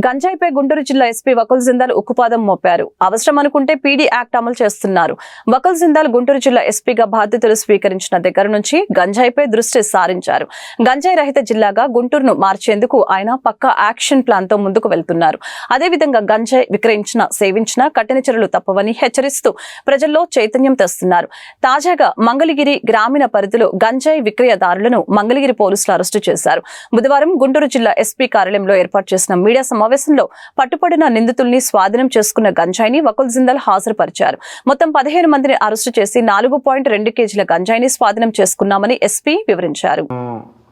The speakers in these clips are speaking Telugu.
గంజాయిపై గుంటూరు జిల్లా ఎస్పీ వకుల్ జిందాల్ ఉక్కుపాదం మోపారు. అవసరం అనుకుంటే పీడీ యాక్ట్ అమలు చేస్తున్నారు. వకుల్ జిందాల్ గుంటూరు జిల్లా ఎస్పీగా బాధ్యతలు స్వీకరించిన దగ్గర నుంచి గంజాయిపై దృష్టి సారించారు. గంజాయి రహిత జిల్లాగా గుంటూరును మార్చేందుకు ఆయన పక్కా యాక్షన్ ప్లాన్ తో ముందుకు వెళ్తున్నారు. అదేవిధంగా గంజాయి విక్రయించినా సేవించినా కఠిన చర్యలు తప్పవని హెచ్చరిస్తూ ప్రజల్లో చైతన్యం తెస్తున్నారు. తాజాగా మంగళగిరి గ్రామీణ పరిధిలో గంజాయి విక్రయదారులను మంగళగిరి పోలీసులు అరెస్టు చేశారు. బుధవారం గుంటూరు జిల్లా ఎస్పీ కార్యాలయంలో ఏర్పాటు చేసిన మీడియా సమావేశంలో పట్టుపడిన నిందితుల్ని స్వాధీనం చేసుకున్న గంజాయిని వకుల్ జిందాల్ హాజరుపరిచారు. మొత్తం 15 మందిని అరెస్టు చేసి 4.2 కేజీల గంజాయిని స్వాధీనం చేసుకున్నామని ఎస్పీ వివరించారు.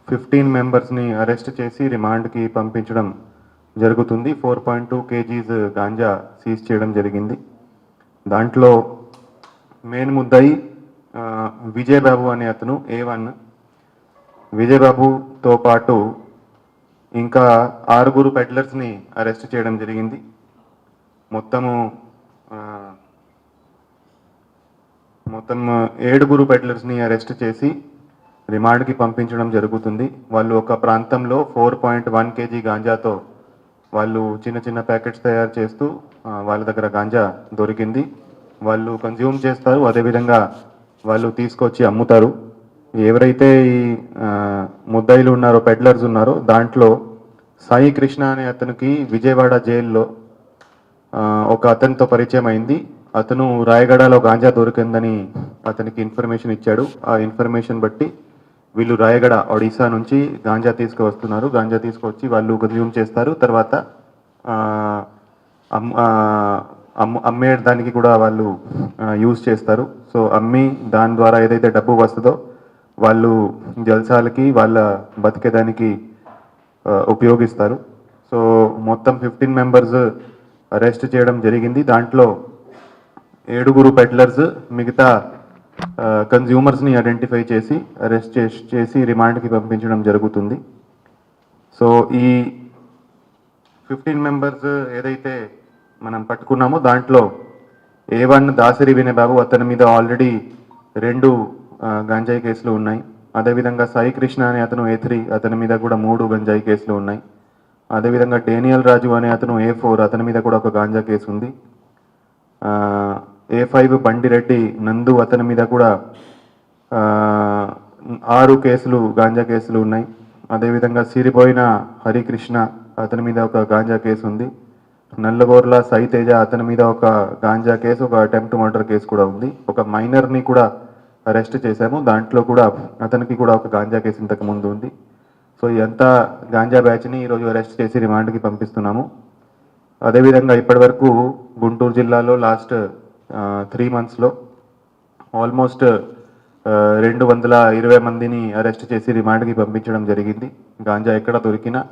15 మెంబర్స్ ని అరెస్ట్ చేసి రిమాండ్ కి పంపించడం జరుగుతుంది. 4.2 కేజీస్ గాంజా సీజ్ చేయడం జరిగింది. దాంట్లో మెయిన్ ముద్దాయి విజయబాబు అనే అతను A1. విజయబాబుతో పాటు ఇంకా 6 పెడ్లర్స్ని అరెస్ట్ చేయడం జరిగింది. మొత్తం 7 పెడ్లర్స్ని అరెస్ట్ చేసి రిమాండ్కి పంపించడం జరుగుతుంది. వాళ్ళు ఒక ప్రాంతంలో 4.1 కేజీ గాంజాతో వాళ్ళు చిన్న చిన్న ప్యాకెట్స్ తయారు చేస్తూ వాళ్ళ దగ్గర గాంజా దొరికింది. వాళ్ళు కన్జ్యూమ్ చేస్తారు, అదేవిధంగా వాళ్ళు తీసుకొచ్చి అమ్ముతారు. ఎవరైతే ఈ ముద్దాయిలు ఉన్నారో, పెడ్లర్స్ ఉన్నారో, దాంట్లో సాయి కృష్ణ అనే అతనికి విజయవాడ జైల్లో ఒక అతనితో పరిచయం అయింది. అతను రాయగడలో గాంజా దొరికిందని అతనికి ఇన్ఫర్మేషన్ ఇచ్చాడు. ఆ ఇన్ఫర్మేషన్ బట్టి వీళ్ళు రాయగడ ఒడిశా నుంచి గాంజా తీసుకువస్తున్నారు. గాంజా తీసుకొచ్చి వాళ్ళు కన్జ్యూమ్ చేస్తారు. తర్వాత అమ్మేయడానికి కూడా వాళ్ళు యూజ్ చేస్తారు. సో అమ్మి దాని ద్వారా ఏదైతే డబ్బు వస్తుందో వాళ్ళు జల్సాలకి, వాళ్ళ బతికేదానికి ఉపయోగిస్తారు. సో మొత్తం 15 మెంబర్స్ అరెస్ట్ చేయడం జరిగింది. దాంట్లో 7 పెడ్లర్స్, మిగతా కన్జ్యూమర్స్ని ఐడెంటిఫై చేసి అరెస్ట్ చేసి రిమాండ్కి పంపించడం జరుగుతుంది. సో ఈ 15 మెంబర్స్ ఏదైతే మనం పట్టుకున్నామో దాంట్లో A1 దాసరి వినయబాబు, అతని మీద ఆల్రెడీ 2 గంజాయి కేసులు ఉన్నాయి. అదేవిధంగా సాయి కృష్ణ అనే అతను A3, అతని మీద కూడా 3 గంజాయి కేసులు ఉన్నాయి. అదేవిధంగా డేనియల్ రాజు అనే అతను A4, అతని మీద కూడా ఒక గాంజా కేసు ఉంది. A5 బండిరెడ్డి నందు, అతని మీద కూడా 6 కేసులు గాంజా కేసులు ఉన్నాయి. అదేవిధంగా సిరిపోయిన హరికృష్ణ, అతని మీద ఒక గాంజా కేసు ఉంది. నల్లగోర్ల సాయి తేజ, అతని మీద ఒక గాంజా కేసు, ఒక అటెంప్ట్ మర్డర్ కేసు కూడా ఉంది. ఒక మైనర్ని కూడా అరెస్ట్ చేశాము. దాంట్లో కూడా అతనికి కూడా ఒక గాంజా కేసు ఇంతకు ముందు ఉంది. సో ఇదంతా గాంజా బ్యాచ్ని ఈరోజు అరెస్ట్ చేసి రిమాండ్కి పంపిస్తున్నాము. అదేవిధంగా ఇప్పటివరకు గుంటూరు జిల్లాలో లాస్ట్ 3 monthsలో ఆల్మోస్ట్ 220 మందిని అరెస్ట్ చేసి రిమాండ్కి పంపించడం జరిగింది. గాంజా ఎక్కడ దొరికినా